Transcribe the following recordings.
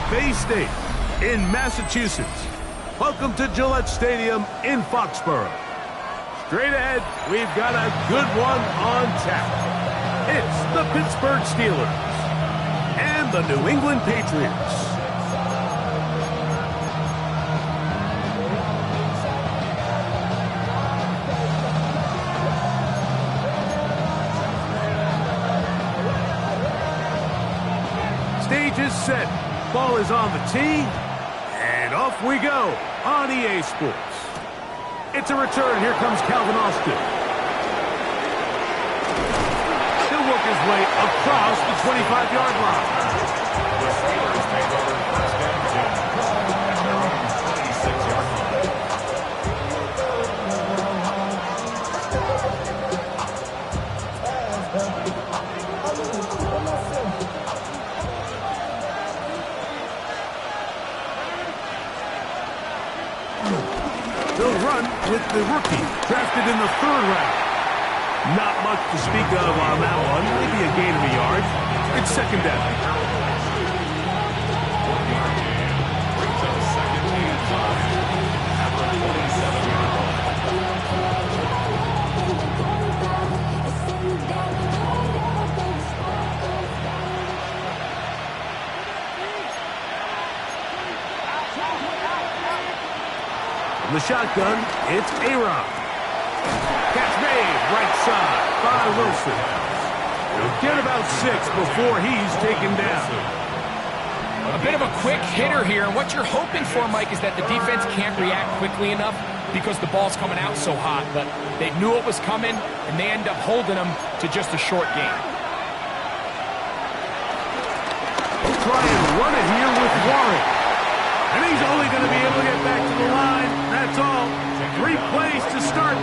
Bay State in Massachusetts. Welcome to Gillette Stadium in Foxborough. Straight ahead, we've got a good one on tap. It's the Pittsburgh Steelers and the New England Patriots. Stage is set. Ball is on the tee. And off we go on EA Sports. It's a return. Here comes Calvin Austin. He'll work his way across the 25-yard line. The Steelers take over first down at their own 36-yard line. They'll run with the rookie, drafted in the 3rd round. Not much to speak of on that one. Maybe a gain of a yard. It's 2nd down. Brings up 2nd and 5 at the 47-yard line. From the shotgun, it's A-Rod. Catch made, right side by Wilson. He'll get about 6 before he's taken down. A bit of a quick hitter here, and what you're hoping for, Mike, is that the defense can't react quickly enough because the ball's coming out so hot, but they knew it was coming, and they end up holding them to just a short gain. He'll try and run it here with Warren. And he's only going to be able to get back to the line. That's all. 3 plays to start.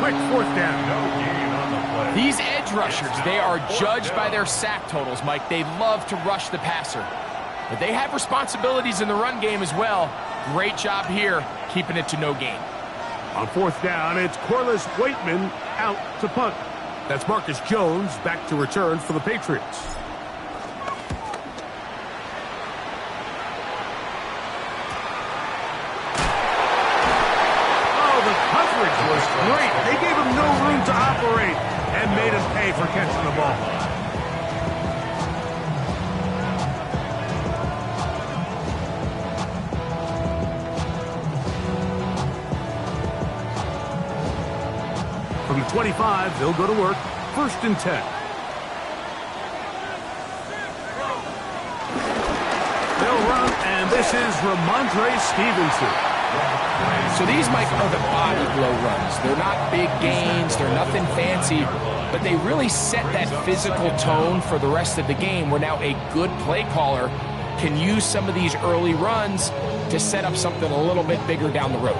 Quick 4th down. No gain on the play. These edge rushers, they are judged by their sack totals, Mike. They love to rush the passer. But they have responsibilities in the run game as well. Great job here, keeping it to no gain. On 4th down, it's Corliss Waitman out to punt. That's Marcus Jones back to return for the Patriots. Was great. They gave him no room to operate and made him pay for catching the ball. From the 25, they'll go to work. 1st and 10. They'll run, and this is Ramondre Stevenson. So these, Mike, are the body blow runs. They're not big gains, they're nothing fancy, but they really set that physical tone for the rest of the game where now a good play caller can use some of these early runs to set up something a little bit bigger down the road.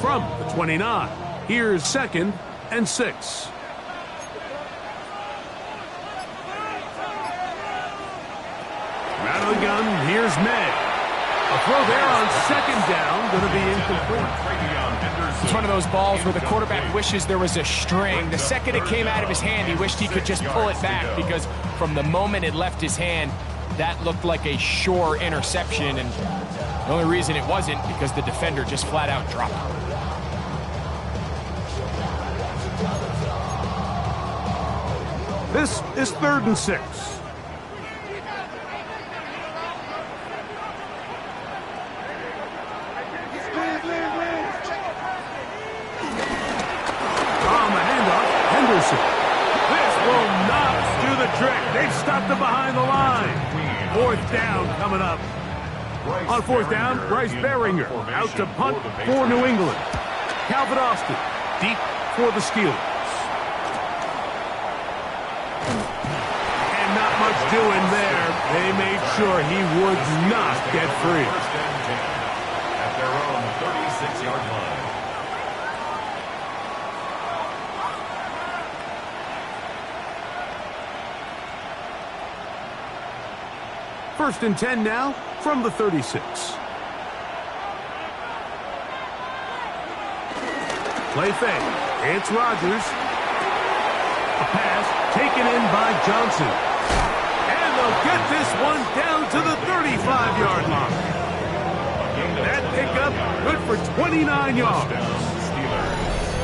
From the 29, here's 2nd and 6. Out of the gun, here's May. A throw there on 2nd down, going to be incomplete. It's one of those balls where the quarterback wishes there was a string. The second it came out of his hand, he wished he could just pull it back because from the moment it left his hand, that looked like a sure interception, and the only reason it wasn't because the defender just flat out dropped it. This is 3rd and 6. This will not do the trick. They've stopped him behind the line. 4th down coming up. On 4th down, Bryce Beringer out to punt for New England. Calvin Austin deep for the Steelers. And not much doing there. They made sure he would not get free. First down and 10 at their own 36-yard line. 1st and 10 now from the 36. Play fake. It's Rodgers. A pass taken in by Johnson. They'll get this one down to the 35-yard line. That pickup good for 29 yards.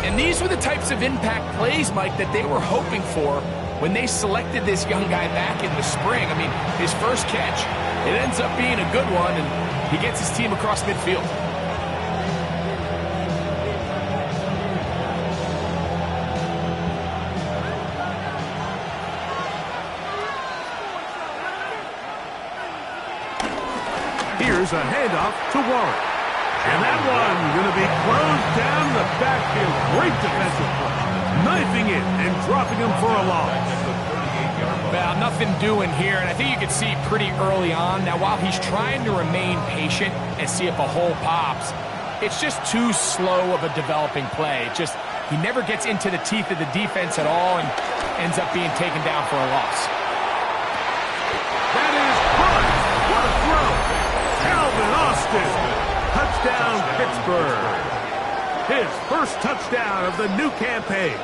And these were the types of impact plays, Mike, that they were hoping for when they selected this young guy back in the spring. I mean, his first catch, it ends up being a good one, and he gets his team across midfield. Here's a handoff to Warren. And that one going to be closed down the backfield. Great defensive play. Knifing it and dropping him for a loss. Well, nothing doing here, and I think you can see pretty early on. Now, while he's trying to remain patient and see if a hole pops, it's just too slow of a developing play. He never gets into the teeth of the defense at all and ends up being taken down for a loss. That is caught. What a throw. Calvin Austin. Touchdown, Pittsburgh. His first touchdown of the new campaign.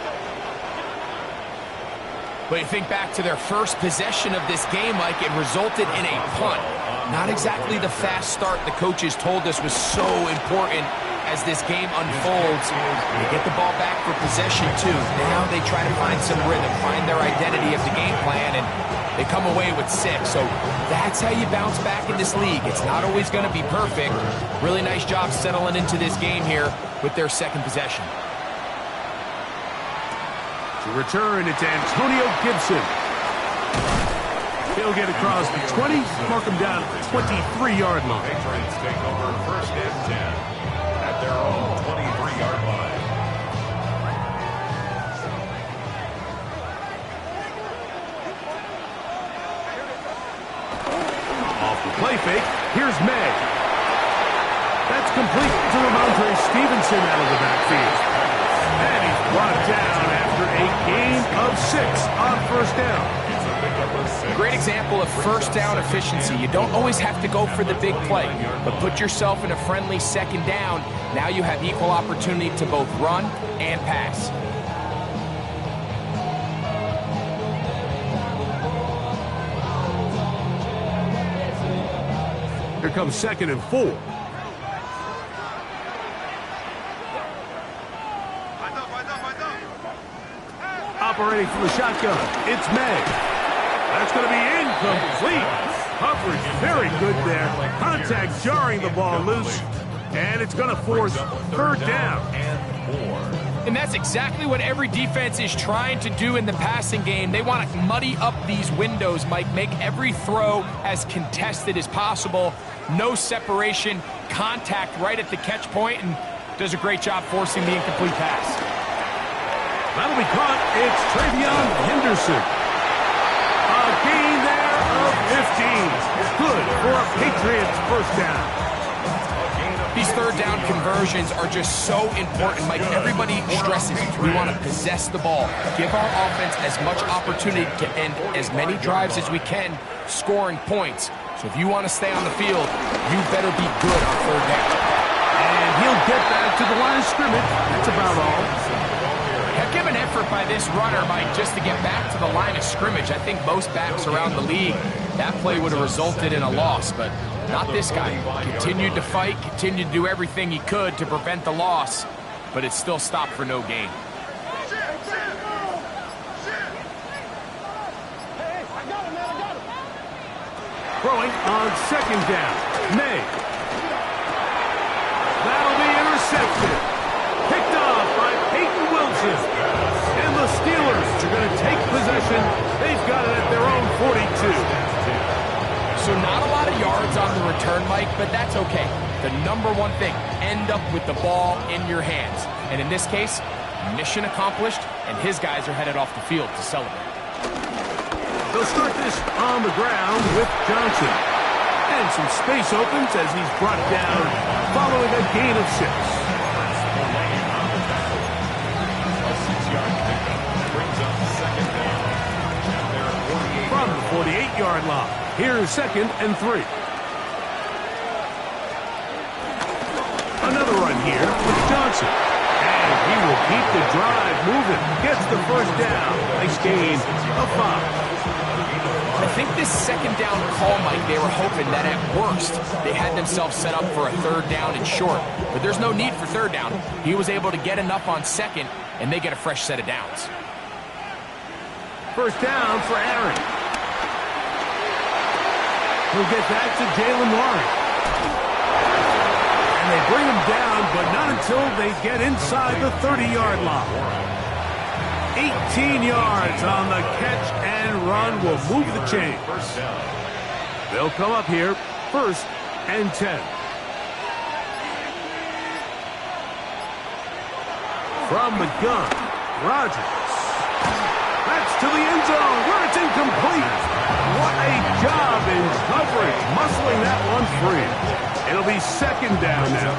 But you think back to their first possession of this game, Mike, it resulted in a punt. Not exactly the fast start the coaches told us was so important as this game unfolds. They get the ball back for possession, too. Now they try to find some rhythm, find their identity of the game plan, and they come away with 6. So that's how you bounce back in this league. It's not always going to be perfect. Really nice job settling into this game here with their second possession. To return, it's Antonio Gibson. He'll get across the 20, mark him down at the 23-yard line. Patriots take over first and 10 at their own 23-yard line. Off the play fake, here's May. That's complete to Ramondre Stevenson out of the backfield. And he's brought down after a gain of 6 on first down. Great example of first down efficiency. You don't always have to go for the big play, but put yourself in a friendly second down. Now you have equal opportunity to both run and pass. Here comes 2nd and 4. Operating from the shotgun, it's May. That's going to be incomplete. Coverage very good there. Contact jarring the ball loose, and it's going to force 3rd down. And that's exactly what every defense is trying to do in the passing game. They want to muddy up these windows, Mike, make every throw as contested as possible. No separation, contact right at the catch point, and does a great job forcing the incomplete pass. That'll be caught. It's Travion Henderson. A gain there of 15. Good for a Patriots first down. These 3rd down conversions are just so important, Mike. Everybody stresses we want to possess the ball, give our offense as much opportunity to end as many drives as we can, scoring points. So if you want to stay on the field, you better be good on 3rd down. And he'll get back to the line of scrimmage. That's about all. Give an effort by this runner, Mike, just to get back to the line of scrimmage. I think most backs around the league, that play would have resulted in a loss, but not this guy. Continued to fight, continued to do everything he could to prevent the loss, but it still stopped for no gain. Throwing on 2nd down. May. That'll be intercepted. Picked off by Peyton Wilson. And the Steelers are going to take possession. They've got it at their own 42. So not a lot of yards on the return, Mike, but that's okay. The number one thing, end up with the ball in your hands. And in this case, mission accomplished, and his guys are headed off the field to celebrate. They'll start this on the ground with Johnson. And some space opens as he's brought down following a gain of 6. From the 48-yard line, here's 2nd and 3. Another run here with Johnson. And he will keep the drive moving. Gets the first down. Nice gain of 5. I think this second down call, Mike, they were hoping that at worst they had themselves set up for a third down and short. But there's no need for third down. He was able to get enough on second, and they get a fresh set of downs. First down for Aaron. He'll get back to Jalen Warren. And they bring him down, but not until they get inside the 30-yard line. 18 yards on the catch and run will move the chain. They'll come up here, 1st and 10. From the gun, Rodgers. That's to the end zone where it's incomplete. What a job in coverage, muscling that one free. It'll be 2nd down now.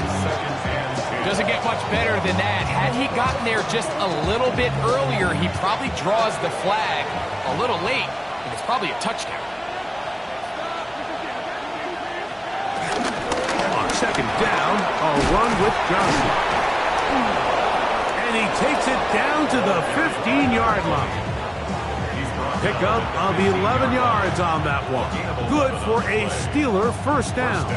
Doesn't get much better than that. Had he gotten there just a little bit earlier, he probably draws the flag a little late, and it's probably a touchdown. On 2nd down, a run with Johnson. And he takes it down to the 15-yard line. Pickup of 11 yards on that one. Good for a Steeler first down.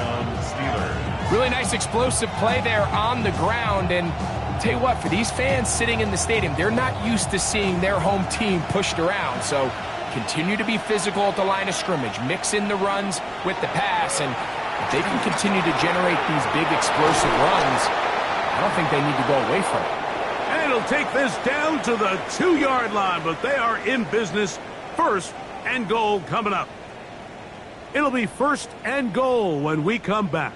Really nice explosive play there on the ground. And tell you what, for these fans sitting in the stadium, they're not used to seeing their home team pushed around. So continue to be physical at the line of scrimmage. Mix in the runs with the pass. And if they can continue to generate these big explosive runs, I don't think they need to go away from it. And he'll take this down to the 2-yard line, but they are in business. 1st and goal coming up. It'll be 1st and goal when we come back.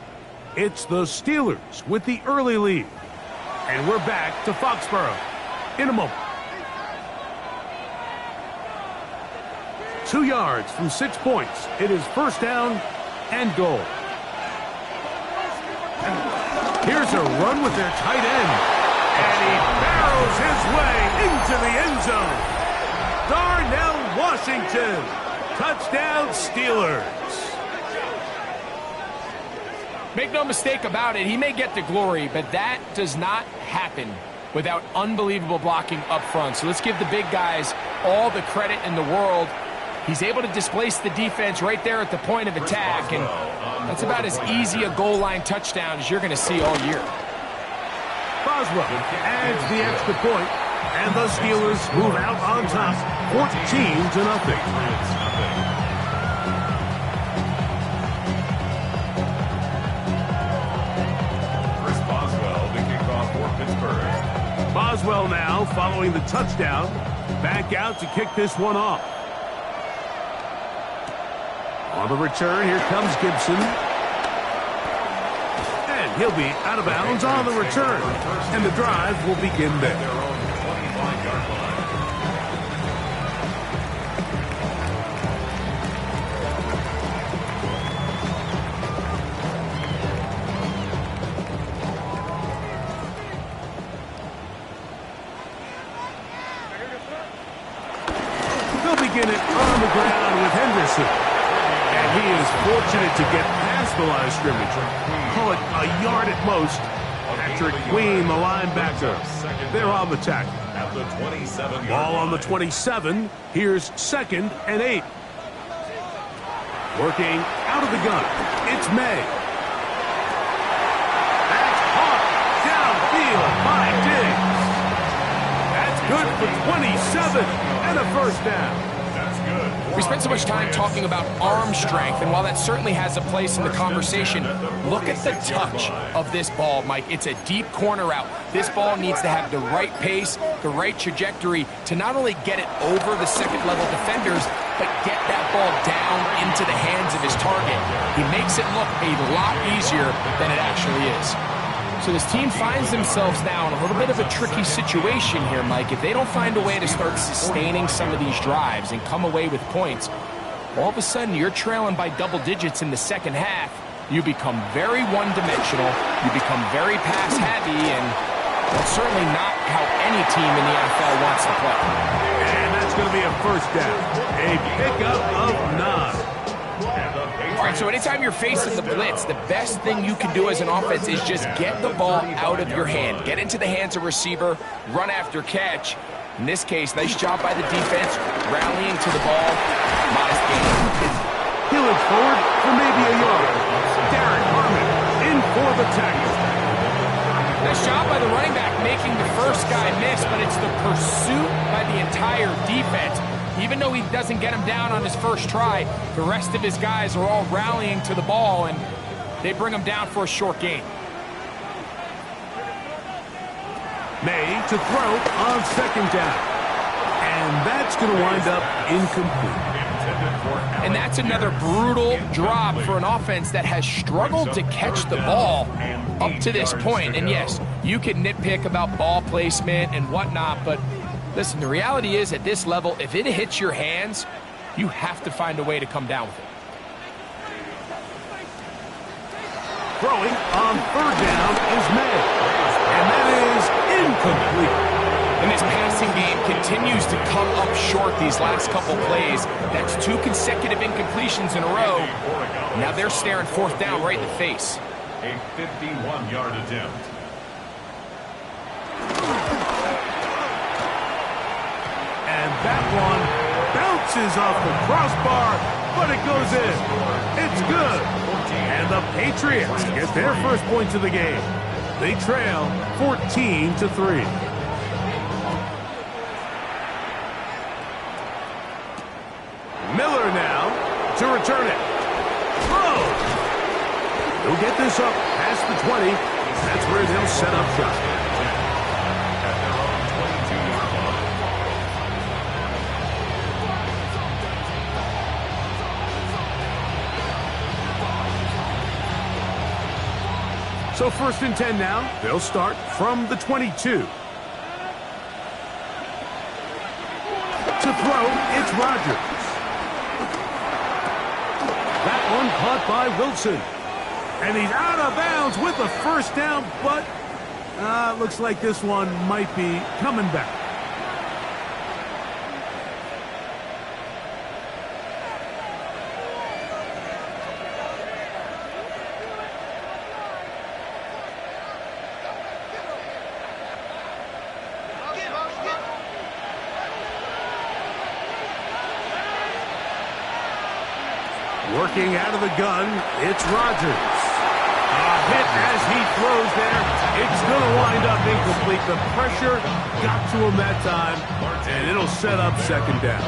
It's the Steelers with the early lead. And we're back to Foxborough in a moment. 2 yards from 6 points. It is 1st down and goal. Here's a run with their tight end. And he barrels his way into the end zone. Darnell Washington. Touchdown, Steelers. Make no mistake about it, he may get the glory, but that does not happen without unbelievable blocking up front. So let's give the big guys all the credit in the world. He's able to displace the defense right there at the point of attack, and that's about as easy a goal line touchdown as you're going to see all year. Boswell adds the extra point, and the Steelers move out on top, 14-0. Boswell now following the touchdown. Back out to kick this one off. On the return, here comes Gibson. And he'll be out of bounds on the return. And the drive will begin there. Begin it on the ground with Henderson. And he is fortunate to get past the line of scrimmage. Call it a yard at most. Patrick Queen, the linebacker. They're on the tackle. Ball on the 27. Here's 2nd and 8. Working out of the gun. It's May. That's caught downfield by Diggs. That's good for 27 and a first down. We spent so much time talking about arm strength, and while that certainly has a place in the conversation, look at the touch of this ball, Mike. It's a deep corner out. This ball needs to have the right pace, the right trajectory to not only get it over the second-level defenders, but get that ball down into the hands of his target. He makes it look a lot easier than it actually is. So this team finds themselves now in a little bit of a tricky situation here, Mike. If they don't find a way to start sustaining some of these drives and come away with points, all of a sudden you're trailing by double digits in the second half. You become very one-dimensional. You become very pass-heavy, and that's certainly not how any team in the NFL wants to play. And that's going to be a first down. A pickup of 9. All right, so anytime you're facing the blitz, the best thing you can do as an offense is just get the ball out of your hand. Get into the hands of receiver, run after catch. In this case, nice job by the defense, rallying to the ball. Modest gain. Steelers forward for maybe a yard. Derek Harmon in for the tackle. Nice job by the running back making the first guy miss, but it's the pursuit by the entire defense. Even though he doesn't get him down on his first try, the rest of his guys are all rallying to the ball, and they bring him down for a short gain. May to throw on second down. And that's going to wind up incomplete. And that's another brutal drop for an offense that has struggled to catch the ball up to this point. And yes, you can nitpick about ball placement and whatnot, but listen, the reality is at this level, if it hits your hands, you have to find a way to come down with it. Throwing on third down is May. And that is incomplete. And this passing game continues to come up short these last couple plays. That's 2 consecutive incompletions in a row. Now they're staring fourth down right in the face. A 51-yard attempt. And that one bounces off the crossbar, but it goes in. It's good. And the Patriots get their first points of the game. They trail 14-3. Miller now to return it. Throw! He'll get this up past the 20. That's where they'll set up shop. At their own 22-yard line. So 1st and 10 now. They'll start from the 22. To throw, it's Rodgers. That one caught by Wilson. And he's out of bounds with the first down, but looks like this one might be coming back. Working out of the gun, it's Rodgers. Hit as he throws there. It's going to wind up incomplete. The pressure got to him that time, and it'll set up second down.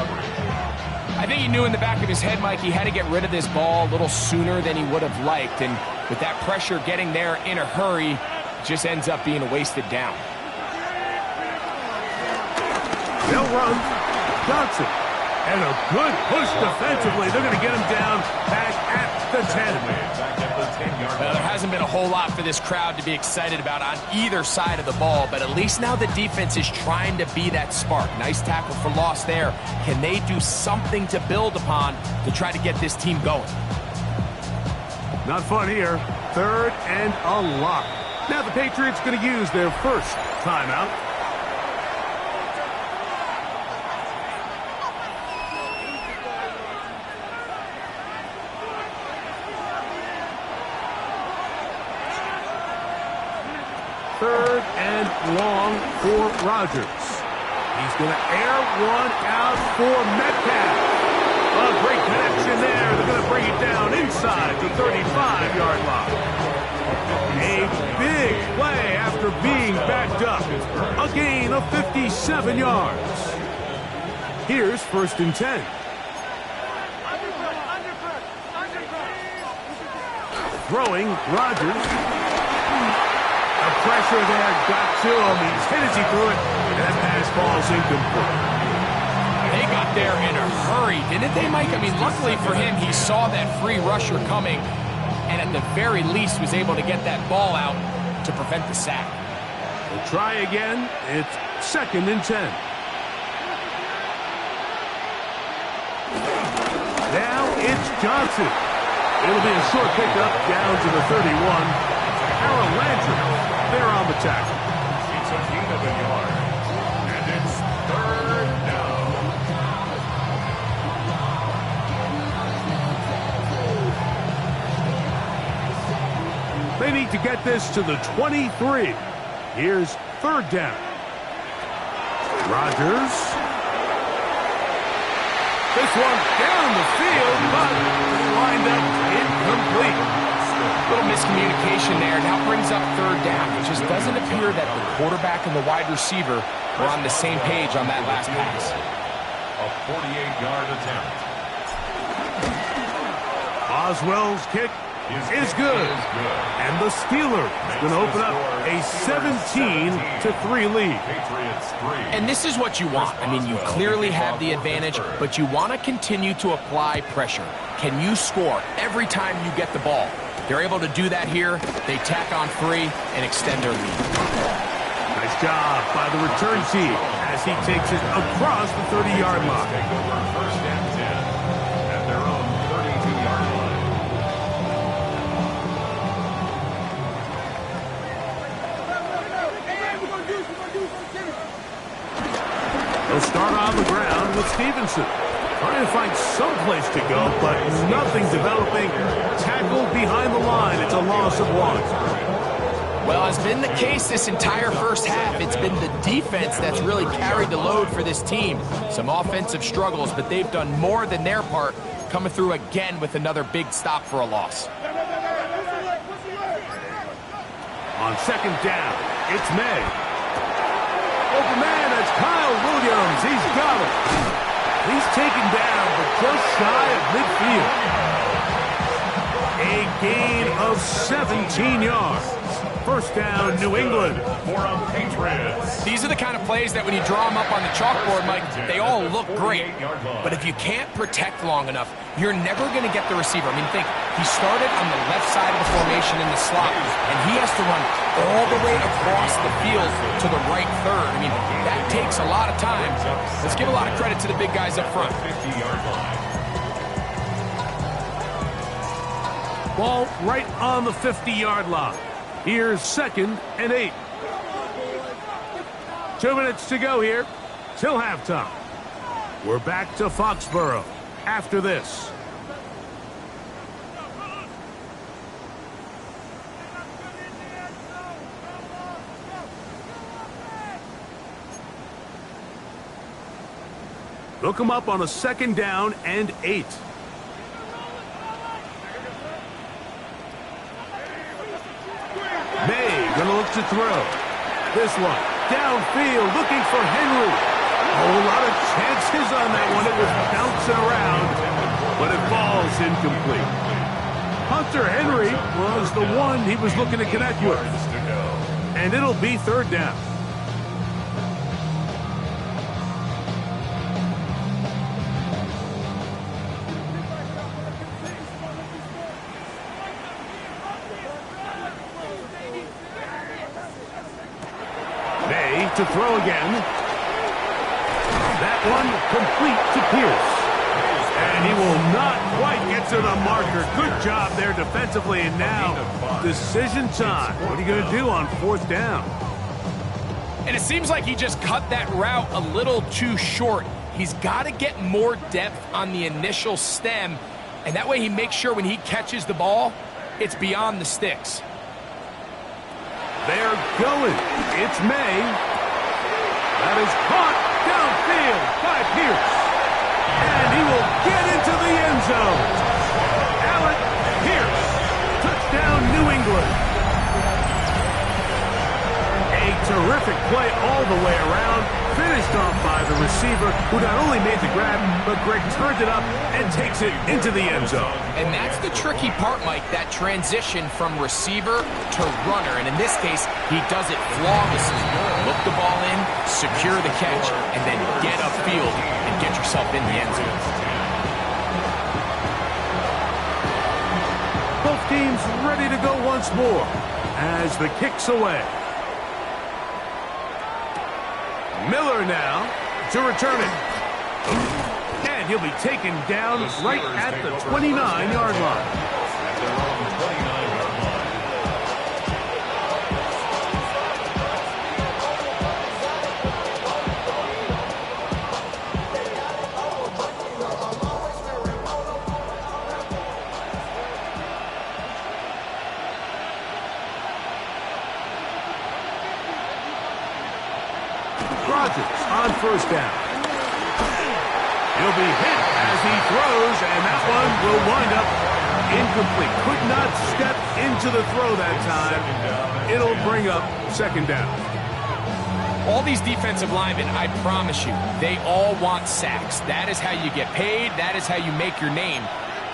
I think he knew in the back of his head, Mike, he had to get rid of this ball a little sooner than he would have liked. And with that pressure getting there in a hurry, it just ends up being a wasted down. They'll run. Johnson. And a good push defensively. They're going to get him down back at the 10. Well, there hasn't been a whole lot for this crowd to be excited about on either side of the ball, but at least now the defense is trying to be that spark. Nice tackle for loss there. Can they do something to build upon to try to get this team going? Not fun here. 3rd and a lot. Now the Patriots going to use their first timeout. Third and long for Rodgers. He's going to air one out for Metcalf. A great connection there. They're going to bring it down inside the 35-yard line. A big play after being backed up. A gain of 57 yards. Here's 1st and 10. Throwing Rodgers. The pressure there got to him. He's hit as he threw it. And that pass ball's incomplete. They got there in a hurry, didn't they, Mike? I mean, luckily for him, he saw that free rusher coming and at the very least was able to get that ball out to prevent the sack. We'll try again. It's 2nd and 10. Now it's Johnson. It'll be a short pickup down to the 31. Aaron Landry there on the tackle. It's a gain of a yard. And it's 3rd down. They need to get this to the 23. Here's 3rd down. Rodgers. This one down the field, but miscommunication there. Now brings up third down. It just doesn't appear that the quarterback and the wide receiver were on the same page on that last pass. A 48-yard attempt. Oswell's kick is good. And the Steelers going to open up a 17-3 lead. Patriots 3. And this is what you want. I mean, you clearly have the advantage, but you want to continue to apply pressure. Can you score every time you get the ball? They're able to do that here. They tack on 3 and extend their lead. Nice job by the return team as he takes it across the 30-yard line. Take over first and 10 at their own 32-yard line. They'll start on the ground with Stevenson. Trying to find some place to go, but nothing developing. Tackled behind the line. It's a loss of 1. Well, as been the case this entire first half, it's been the defense that's really carried the load for this team. Some offensive struggles, but they've done more than their part, coming through again with another big stop for a loss. On second down, it's May. Open man, it's Kyle Williams. He's got it. He's taken down, but just shy of midfield. A gain of 17 yards. First down, New England. For the Patriots. These are the kind of plays that when you draw them up on the chalkboard, Mike, they all look great. But if you can't protect long enough, you're never going to get the receiver. I mean, think, he started on the left side of the formation in the slot, and he has to run all the way across the field to the right third. I mean, that takes a lot of time. Let's give a lot of credit to the big guys up front. 50-yard line. Ball right on the 50-yard line. Here's second and 8. 2 minutes to go here till halftime. We're back to Foxborough after this. Look him up on a second down and 8. May gonna look to throw. This one downfield looking for Henry. A whole lot of chances on that one. It was bouncing around, but it falls incomplete. Hunter Henry was the one he was looking to connect with. And it'll be third down. To throw again. That one complete to Pierce. And he will not quite get to the marker. Good job there defensively. And now, decision time. What are you going to do on fourth down? And it seems like he just cut that route a little too short. He's got to get more depth on the initial stem. And that way he makes sure when he catches the ball, it's beyond the sticks. They're going. It's May. That is caught downfield by Pierce. And he will get into the end zone. Alec Pierce. Touchdown, New England. A terrific play all the way around. Finished off by the receiver, who not only made the grab, but Greg turned it up and takes it into the end zone. And that's the tricky part, Mike, that transition from receiver to runner. And in this case, he does it flawlessly. Look the ball in, secure the catch, and then get upfield and get yourself in the end zone. Both teams ready to go once more as the kick's away. Miller now to return it. And he'll be taken down right at the 29-yard line. At their own 29-yard line. Rodgers on first down. He'll be hit as he throws, and that one will wind up incomplete. Could not step into the throw that time. It'll bring up second down. All these defensive linemen, I promise you, they all want sacks. That is how you get paid. That is how you make your name.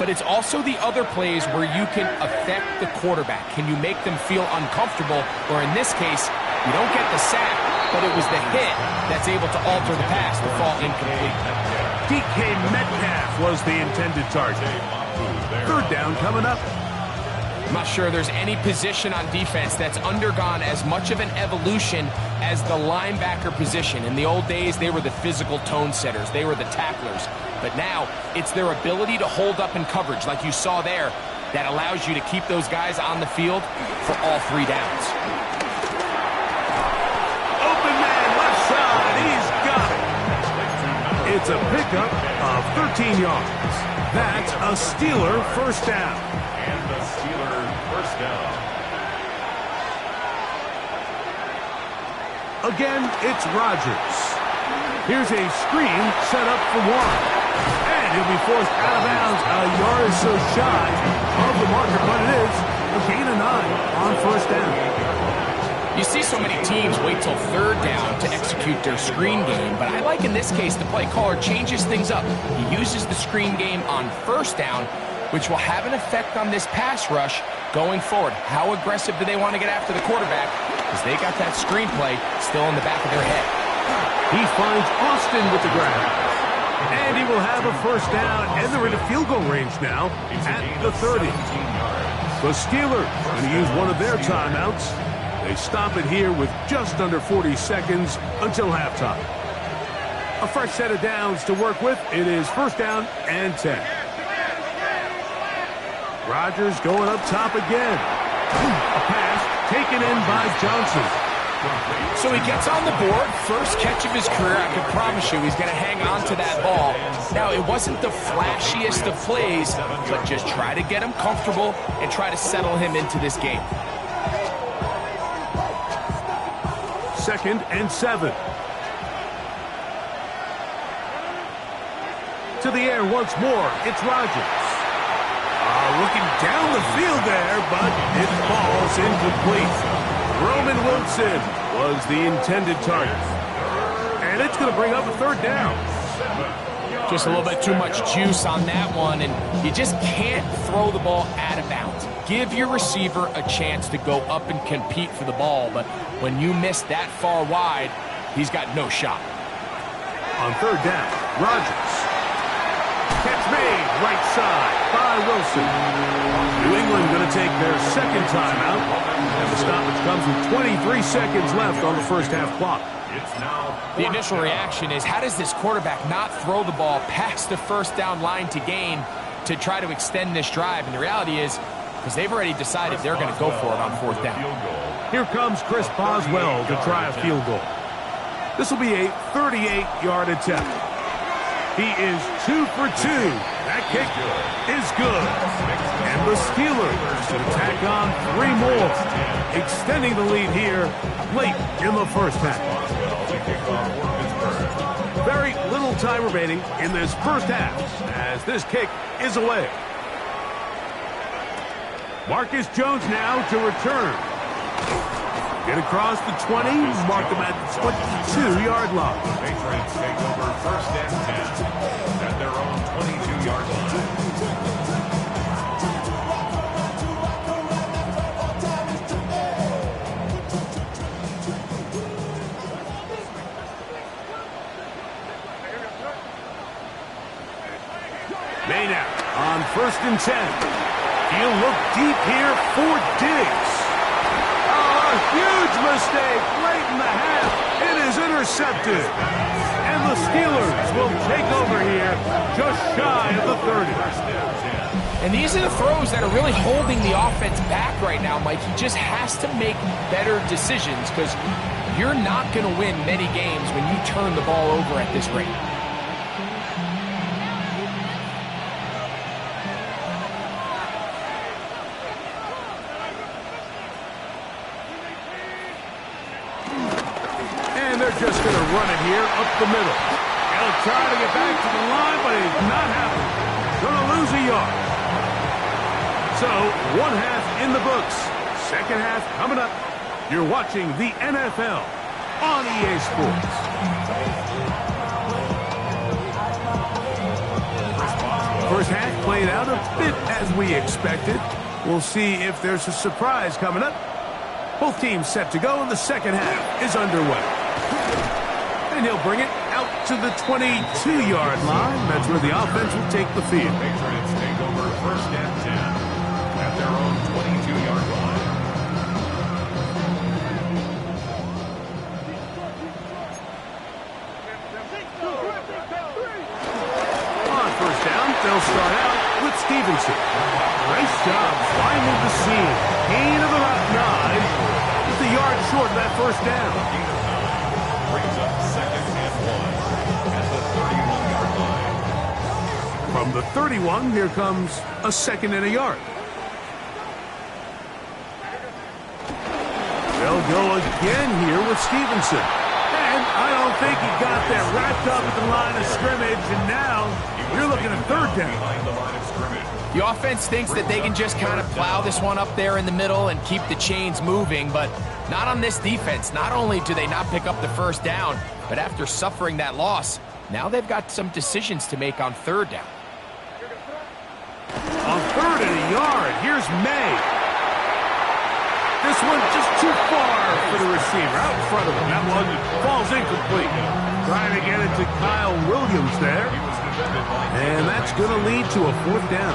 But it's also the other plays where you can affect the quarterback. Can you make them feel uncomfortable? Or in this case, you don't get the sack, but it was the hit that's able to alter the pass to fall incomplete. DK Metcalf was the intended target. Third down coming up. I'm not sure there's any position on defense that's undergone as much of an evolution as the linebacker position. In the old days, they were the physical tone setters. They were the tacklers. But now, it's their ability to hold up in coverage, like you saw there, that allows you to keep those guys on the field for all 3 downs. Open man, left side, he's got it. It's a pickup of 13 yards. That's a Steeler first down. And the Steeler first down. Again, it's Rodgers. Here's a screen set up for one. And he'll be forced out of bounds a yard or so shy of the marker, but it is a gain of 9 on first down. You see so many teams wait till third down to execute their screen game, but I like in this case the play caller changes things up. He uses the screen game on first down, which will have an effect on this pass rush going forward. How aggressive do they want to get after the quarterback? Because they got that screen play still in the back of their head. He finds Austin with the grab. And he will have a first down, and they're in a field goal range now at the 30. The Steelers going to use one of their timeouts. They stop it here with just under 40 seconds until halftime. A fresh set of downs to work with. It is first down and 10. Rodgers going up top again. A pass taken in by Johnson. So he gets on the board, first catch of his career. I can promise you he's going to hang on to that ball. Now, it wasn't the flashiest of plays, but just try to get him comfortable and try to settle him into this game. Second and 7. To the air once more, it's Rodgers. Looking down the field there, but it falls incomplete. Roman Wilson was the intended target. And it's going to bring up a third down. Just a little bit too much juice on that one, and you just can't throw the ball out of bounds. Give your receiver a chance to go up and compete for the ball, but when you miss that far wide, he's got no shot. On third down, Rodgers. Catch made, right side by Wilson. New England going to take their second timeout, and the stoppage comes with 23 seconds left on the first half clock. The initial reaction is, how does this quarterback not throw the ball past the first down line to gain to try to extend this drive? And the reality is, because they've already decided they're going to go for it on fourth down. Here comes Chris Boswell to try a field goal. This will be a 38-yard attempt. He is 2 for 2. That kick is good. And the Steelers should tack on 3 more, extending the lead here late in the first half. Very little time remaining in this first half as this kick is away. Marcus Jones now to return. Get across the 20, mark them at the 22-yard line. Patriots take over first and 10 at their own 22-yard line. Maynard on first and 10. He'll look deep here for Diggs. A huge mistake late in the half. It is intercepted. And the Steelers will take over here just shy of the 30. And these are the throws that are really holding the offense back right now, Mike. He just has to make better decisions because you're not going to win many games when you turn the ball over at this rate. Just going to run it here up the middle. He'll try to get back to the line, but it's not happening. Going to lose a yard. So, one half in the books. Second half coming up. You're watching the NFL on EA Sports. First half played out a bit as we expected. We'll see if there's a surprise coming up. Both teams set to go, and the second half is underway. And he'll bring it out to the 22-yard line. That's where the offense will take the field. Patriots take over first and 10 at their own 22-yard line. On first down, they'll start out with Stevenson. Nice job finding the seam. Gain of about 9. Just a yard short of that first down. Brings up second and 1 at the 31-yard line. From the 31, here comes a second and a yard. They'll go again here with Stevenson. And I don't think he got that wrapped up at the line of scrimmage, and now you're looking at third down. Behind the line of scrimmage. The offense thinks that they can just kind of plow this one up there in the middle and keep the chains moving, but not on this defense. Not only do they not pick up the first down, but after suffering that loss, now they've got some decisions to make on third down. On third and a yard, here's May. This one just too far for the receiver out in front of him. That one falls incomplete. Trying to get it to Kyle Williams there. And that's going to lead to a fourth down.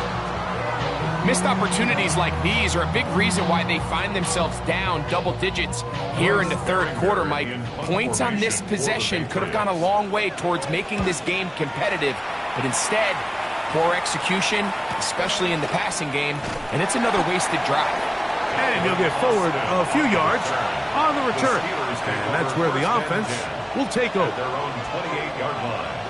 Missed opportunities like these are a big reason why they find themselves down double digits here in the third quarter, Mike. Points on this possession could have gone a long way towards making this game competitive, but instead, poor execution, especially in the passing game, and it's another wasted drive. And you'll get forward a few yards on the return. And that's where the offense will take over. Their own 28-yard line.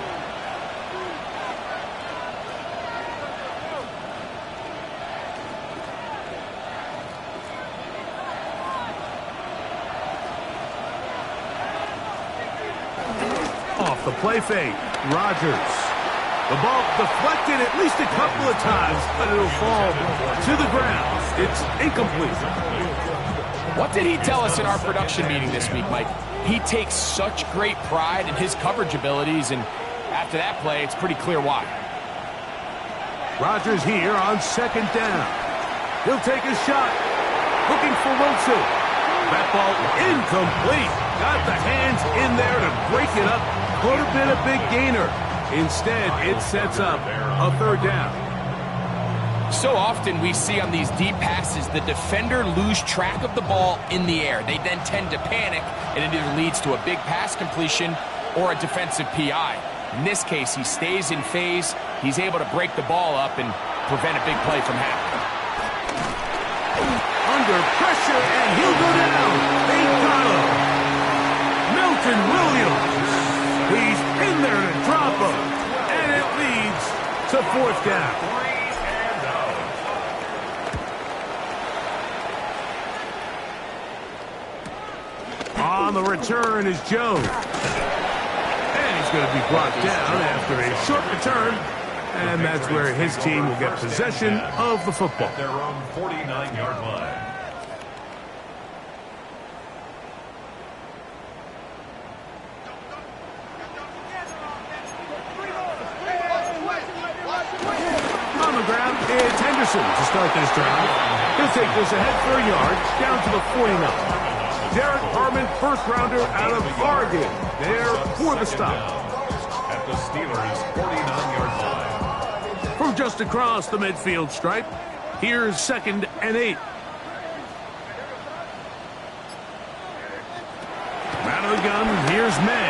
Off the play fake, Rodgers. The ball deflected at least a couple of times, but it'll fall to the ground. It's incomplete. What did he tell us in our production meeting this week, Mike? He takes such great pride in his coverage abilities, and after that play, it's pretty clear why. Rodgers here on second down. He'll take a shot. Looking for Wilson. That ball incomplete. Got the hands in there to break it up. Could have been a big gainer. Instead, it sets up a third down. So often we see on these deep passes the defender lose track of the ball in the air. They then tend to panic, and it either leads to a big pass completion or a defensive PI. In this case, he stays in phase. He's able to break the ball up and prevent a big play from happening. Under pressure, and he'll go down. They got him. Milton Williams. He's in there to drop him, and it leads to fourth down. On the return is Jones. And he's going to be brought down after a short return, and that's where his team will get possession of the football. At their own 49-yard line. On the ground, it's Henderson to start this drive. He'll take this ahead for a yard, down to the 49. Derek Harmon, first-rounder out of Oregon, there for the stop. At the Steelers' 49-yard line. From just across the midfield stripe, here's second and 8. Out of the gun, here's May.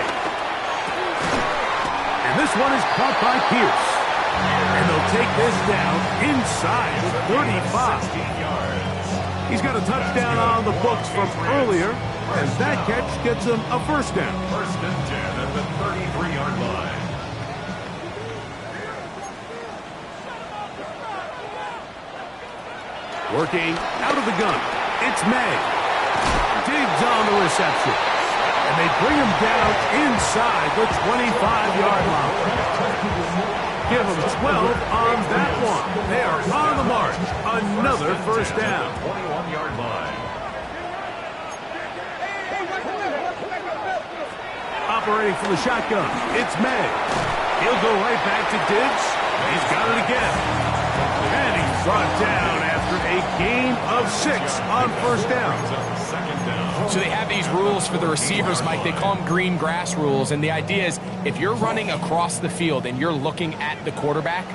And this one is caught by Pierce. And they'll take this down inside 35. 16 yards. He's got a touchdown on the books from earlier, and that catch gets him a first down. First and 10 at the 33-yard line. Working out of the gun, it's May. Digs on the reception. And they bring him down inside the 25-yard line. Give him 12 on that one. They are on the mark. Another first down. 21-yard line. Operating from the shotgun, it's May. He'll go right back to Diggs. He's got it again. And he's brought down after a gain of 6 on first down. So they have these rules for the receivers, Mike. They call them green grass rules. And the idea is if you're running across the field and you're looking at the quarterback,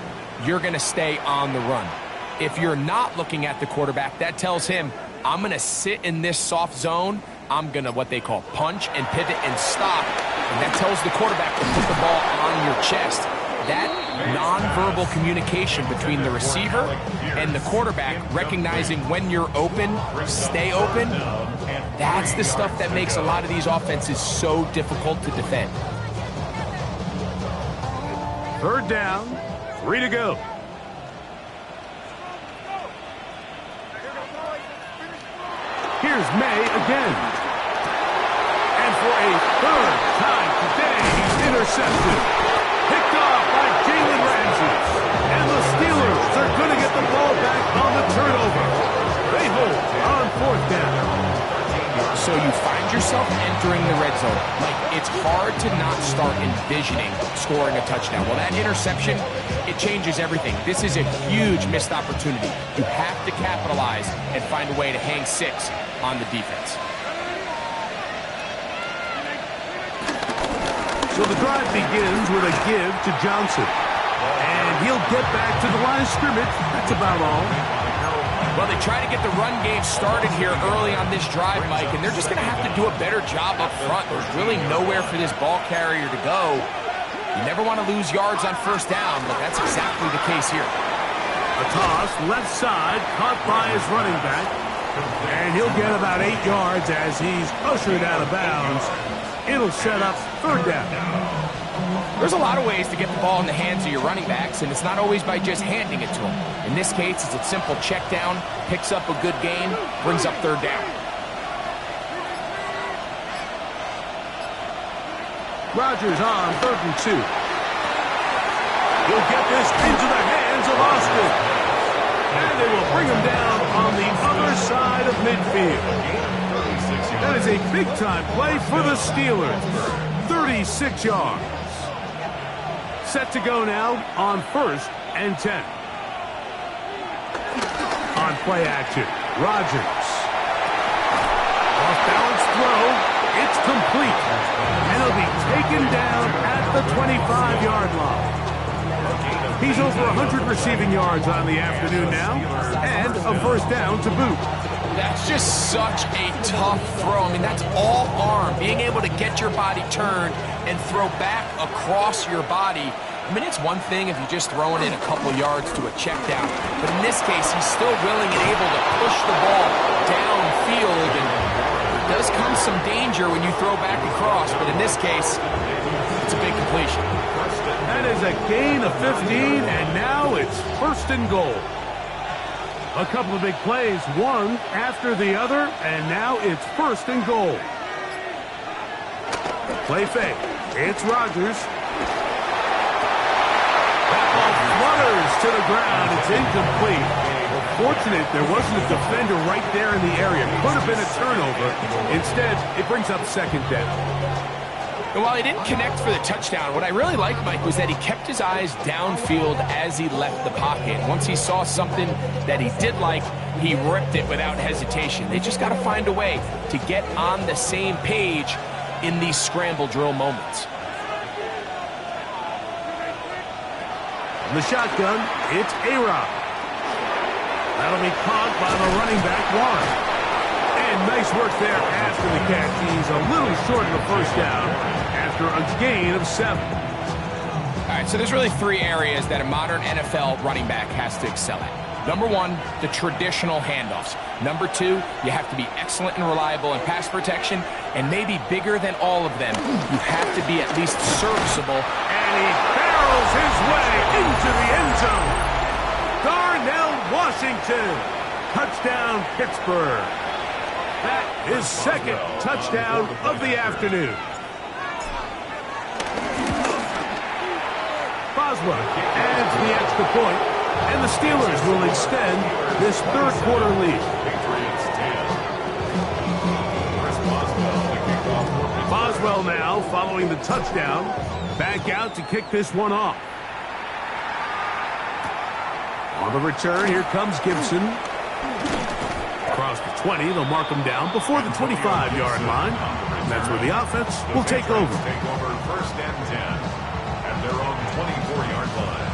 you're going to stay on the run. If you're not looking at the quarterback, that tells him, I'm going to sit in this soft zone. I'm going to what they call punch and pivot and stop. And that tells the quarterback to put the ball on your chest. That nonverbal communication between the receiver and the quarterback, recognizing when you're open, stay open, that's the stuff that makes a lot of these offenses so difficult to defend. Third down, 3 to go. Here's May again. And for a third time today, he's intercepted. Picked off by Jalen Ramsey. And the Steelers are going to get the ball back on the turnover. They hold on fourth down. So you find yourself entering the red zone. Like, it's hard to not start envisioning scoring a touchdown. Well, that interception, it changes everything. This is a huge missed opportunity. You have to capitalize and find a way to hang 6 on the defense. So the drive begins with a give to Johnson. And he'll get back to the line of scrimmage. That's about all. Well, they try to get the run game started here early on this drive, Mike, and they're just going to have to do a better job up front. There's really nowhere for this ball carrier to go. You never want to lose yards on first down, but that's exactly the case here. A toss, left side, caught by his running back. And he'll get about 8 yards as he's ushered out of bounds. It'll set up third down. There's a lot of ways to get the ball in the hands of your running backs, and it's not always by just handing it to them. In this case, it's a simple check down, picks up a good gain, brings up third down. Rodgers on 3rd and 2. He'll get this into the hands of Austin. And they will bring him down on the other side of midfield. That is a big-time play for the Steelers. 36 yards. Set to go now on 1st and 10. On play action, Rodgers. Off-balance throw. It's complete. And he'll be taken down at the 25-yard line. He's over 100 receiving yards on the afternoon now. And a first down to boot. That's just such a tough throw. I mean, that's all arm. Being able to get your body turned and throw back across your body. I mean, it's one thing if you're just throwing it a couple yards to a check down. But in this case, he's still willing and able to push the ball downfield. And there does come some danger when you throw back across. But in this case, it's a big completion. That is a gain of 15, and now it's 1st and goal. A couple of big plays, one after the other, and now it's 1st and goal. Play fake. It's Rodgers. That ball flutters to the ground. It's incomplete. Well, fortunate there wasn't a defender right there in the area. Could have been a turnover. Instead, it brings up 2nd down. And while he didn't connect for the touchdown, what I really liked, Mike, was that he kept his eyes downfield as he left the pocket. Once he saw something that he did like, he ripped it without hesitation. They just got to find a way to get on the same page in these scramble drill moments. In the shotgun, it's A-Rod. That'll be caught by the running back, Warren. And nice work there after the catch. He's a little short of the first down after a gain of 7. All right, so there's really 3 areas that a modern NFL running back has to excel at. Number 1, the traditional handoffs. Number 2, you have to be excellent and reliable in pass protection. And maybe bigger than all of them, you have to be at least serviceable. And he barrels his way into the end zone. Darnell Washington. Touchdown, Pittsburgh. That is 2nd touchdown of the afternoon. Boswell adds the extra point. and the Steelers will extend this third quarter lead. Patriots 10. Chris Boswell, the kickoff for Pittsburgh. Boswell now, following the touchdown, back out to kick this one off. On the return, here comes Gibson. Across the 20, they'll mark him down before the 25-yard line. And that's where the offense will take over. Take over first and 10 at their own 24-yard line.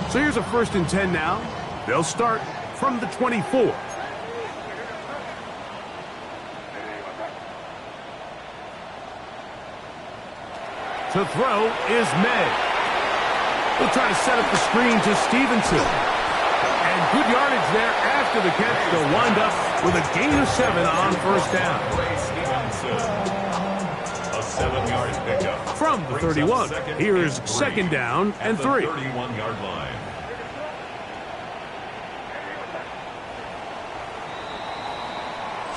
So here's a first and 10 now. They'll start from the 24. To throw is May. They'll try to set up the screen to Stevenson. And good yardage there after the catch. They'll wind up with a gain of 7 on first down. Ray Stevenson. A 7-yard pickup. From the 31, here's second down and 3. 31-yard line.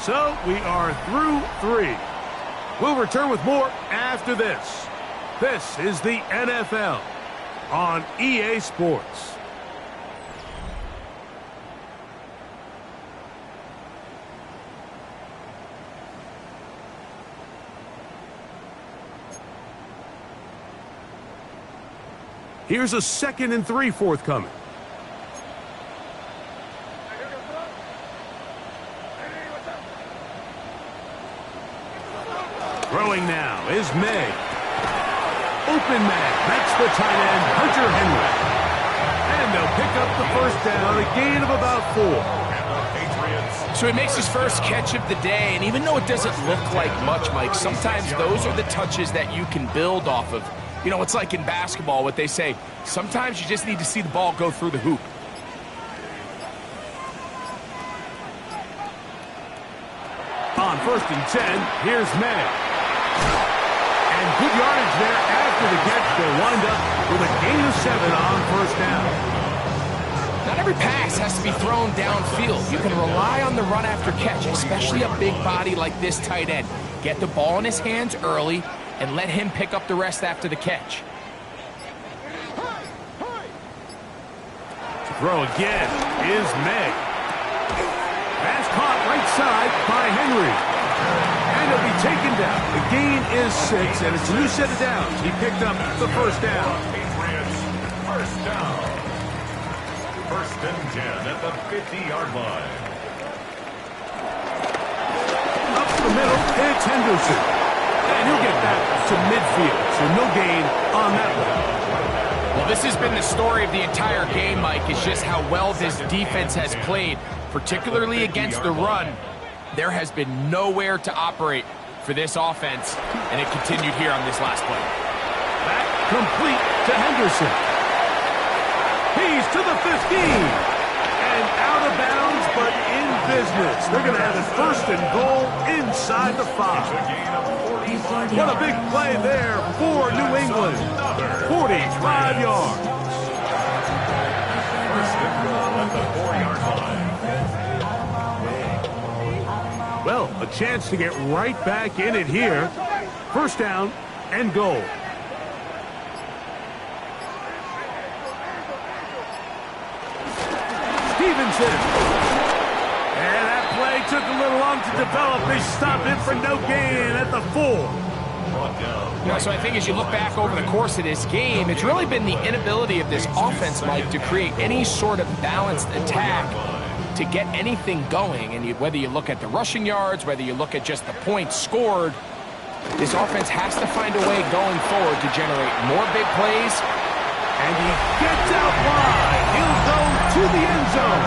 So we are through 3. We'll return with more after this. This is the NFL on EA Sports. Here's a 2nd and 3 forthcoming. Throwing now is May. Open man. That's the tight end, Hunter Henry. And they'll pick up the first down, a gain of about 4. So he makes his first catch of the day, and even though it doesn't look like much, Mike, sometimes those are the touches that you can build off of. You know, it's like in basketball, what they say, sometimes you just need to see the ball go through the hoop. On first and 10, here's May. And good yardage there after the catch. They'll wind up with a gain of 7 on first down. Not every pass has to be thrown downfield. You can rely on the run after catch, especially a big body like this tight end. Get the ball in his hands early and let him pick up the rest after the catch. To throw again is May. Pass caught right side by Henry. And he'll be taken down. The gain is 6, and it's a new set of downs. He picked up the first down. Patriots, first down. First and 10 at the 50-yard line. Up the middle, it's Henderson. And he'll get that to midfield, so no gain on that one. Well, this has been the story of the entire game, Mike, is just how well this defense has played, particularly against the run. There has been nowhere to operate for this offense, and it continued here on this last play. Back complete to Henderson. He's to the 15. And out of bounds, but in business. They're going to have it first and goal inside the 5. What a big play there for New England. 45 yards. First and goal at the 4-yard line. Well, a chance to get right back in it here. First down and goal. Stevenson. And that play took a little long to develop. They stopped it for no gain at the 4. You know, so I think as you look back over the course of this game, it's really been the inability of this offense, Mike, to create any sort of balanced attack to get anything going. And whether you look at the rushing yards, whether you look at just the points scored, this offense has to find a way going forward to generate more big plays. And he gets out wide. He'll go to the end zone.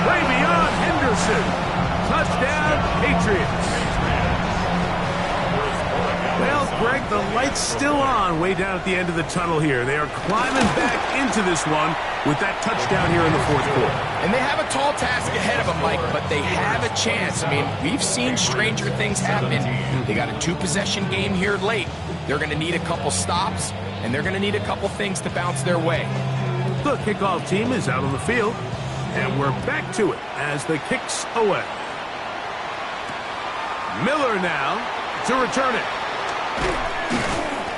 Way beyond Henderson. Touchdown, Patriots. Well, Greg, the light's still on way down at the end of the tunnel here. They are climbing back into this one with that touchdown here in the fourth quarter. And they have a tall task ahead of them, Mike, but they have a chance. I mean, we've seen stranger things happen. They got a 2-possession game here late. They're going to need a couple stops, and they're going to need a couple things to bounce their way. The kickoff team is out on the field, and we're back to it as the kick's away. Miller now to return it.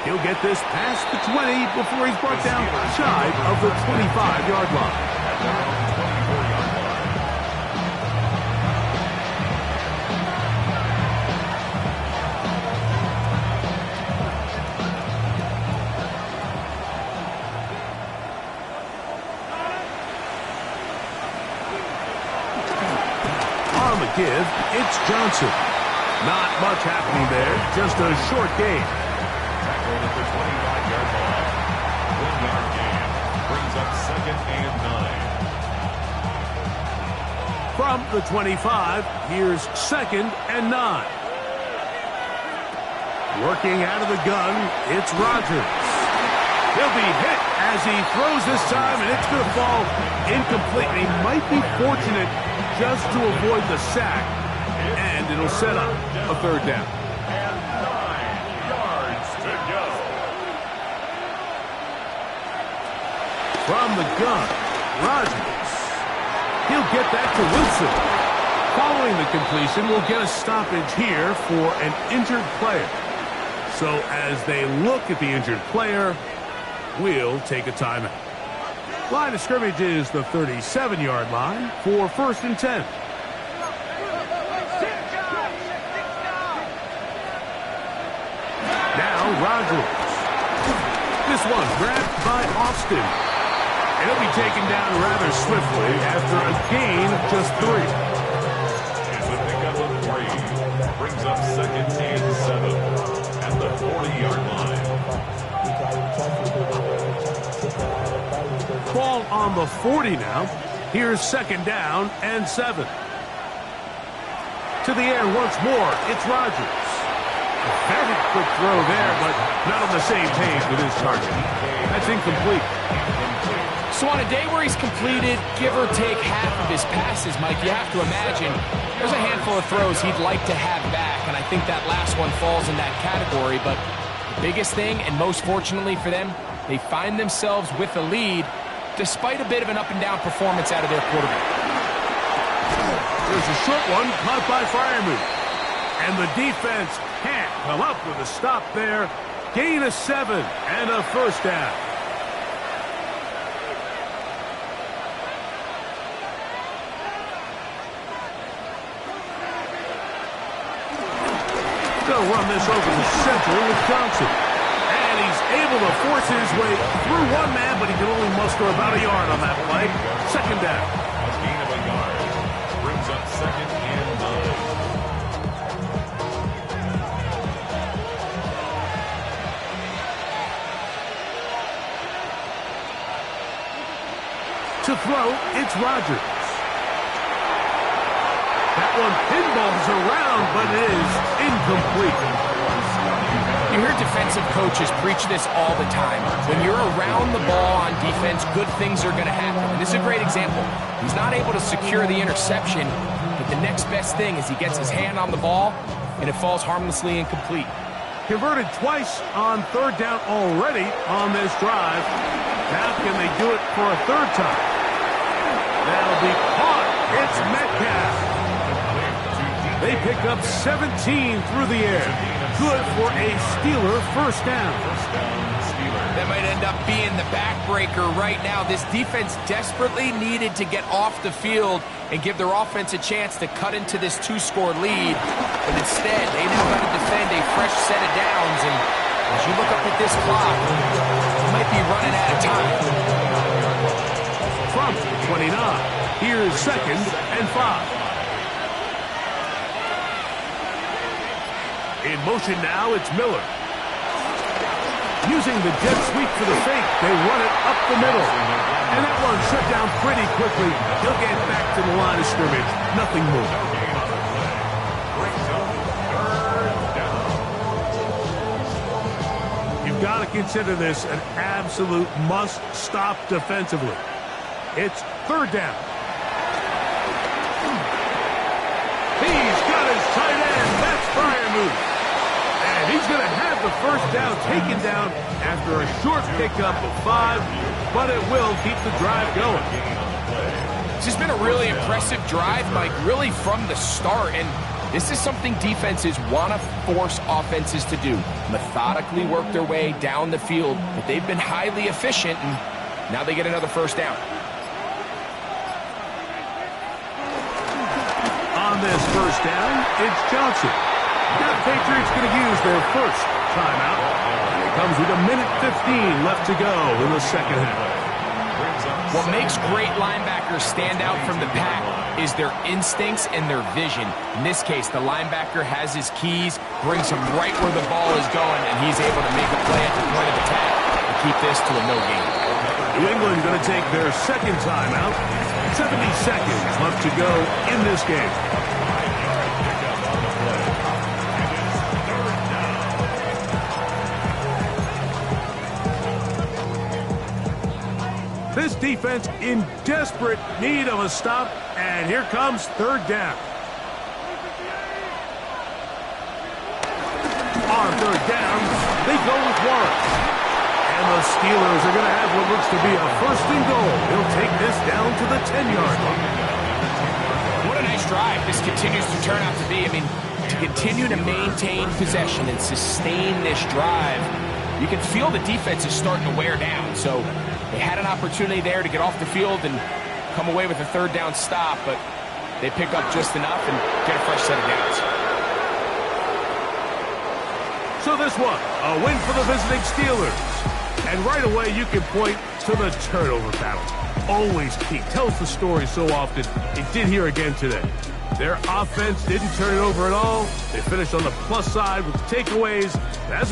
He'll get this past the 20 before he's brought down shy of the 25-yard line. On the give, it's Johnson. Not much happening there, just a short gain. Tackled at the 25-yard line. 1-yard gain brings up 2nd and 9. From the 25, here's 2nd and 9. Working out of the gun, it's Rodgers. He'll be hit as he throws this time, and it's going to fall incomplete. He might be fortunate just to avoid the sack, and it'll set up a 3rd down. And 9 yards to go. From the gun, Rodgers. He'll get that to Wilson. Following the completion, we'll get a stoppage here for an injured player. So as they look at the injured player, we'll take a timeout. Line of scrimmage is the 37-yard line for 1st and 10. Now Rodgers. This one grabbed by Austin. And he'll be taken down rather swiftly after a gain of just 3. It's a pickup of 3. Brings up 2nd and 7 at the 40-yard line. Ball on the 40 now. Here's 2nd down and 7. To the air once more, it's Rodgers. A very quick throw there, but not on the same page with his target. That's incomplete. So on a day where he's completed, give or take half of his passes, Mike, you have to imagine there's a handful of throws he'd like to have back, and I think that last one falls in that category. But the biggest thing, and most fortunately for them, they find themselves with a lead despite a bit of an up-and-down performance out of their quarterback. There's a short one caught by Freiermuth. And the defense can't come up with a stop there. Gain of 7 and a 1st down. Going to run this over the center with Johnson. And he's able to force his way through one man, but he can only muster about a yard on that play. 2nd down. A gain of a yard. Brings up 2nd and 9. To throw, it's Rodgers. That one pinballs around, but it is incomplete. You hear defensive coaches preach this all the time. When you're around the ball on defense, good things are going to happen. And this is a great example. He's not able to secure the interception, but the next best thing is he gets his hand on the ball, and it falls harmlessly incomplete. Converted twice on 3rd down already on this drive. Now can they do it for a 3rd time? That'll be caught. It's Metcalf. They pick up 17 through the air. Good for a Steeler 1st down. That might end up being the backbreaker right now. This defense desperately needed to get off the field and give their offense a chance to cut into this 2-score lead. But instead, they now got to defend a fresh set of downs. And as you look up at this clock, you might be running out of time. From 29, here's 2nd and 5. In motion now, it's Miller. Using the jet sweep for the fake, they run it up the middle. And that one shut down pretty quickly. He'll get back to the line of scrimmage. Nothing more. You've got to consider this an absolute must-stop defensively. It's 3rd down. He's got his tight end. That's Freiermuth. And he's going to have the 1st down taken down after a short pickup of 5, but it will keep the drive going. This has been a really impressive drive, Mike, really from the start. And This is something defenses want to force offenses to do. Methodically work their way down the field, but they've been highly efficient, and now they get another first down. On this first down, it's Johnson. Now the Patriots going to use their first timeout. And it comes with 1:15 left to go in the second half. What makes great linebackers stand out from the pack is their instincts and their vision. In this case, the linebacker has his keys, brings him right where the ball is going, and he's able to make a play at the point of attack and keep this to a no gain. New England going to take their second timeout. 70 seconds left to go in this game. This defense in desperate need of a stop, and here comes third down. On third down, they go with Warren. And the Steelers are going to have what looks to be a first and goal. He'll take this down to the 10-yard line. What a nice drive this continues to turn out to be. I mean, to continue to maintain possession and sustain this drive, you can feel the defense is starting to wear down. So they had an opportunity there to get off the field and come away with a third down stop, but they pick up just enough and get a fresh set of downs. So this one, a win for the visiting Steelers. And right away, you can point to the turnover battle. Always key. Tells the story so often. It did here again today. Their offense didn't turn it over at all. They finished on the plus side with takeaways. As a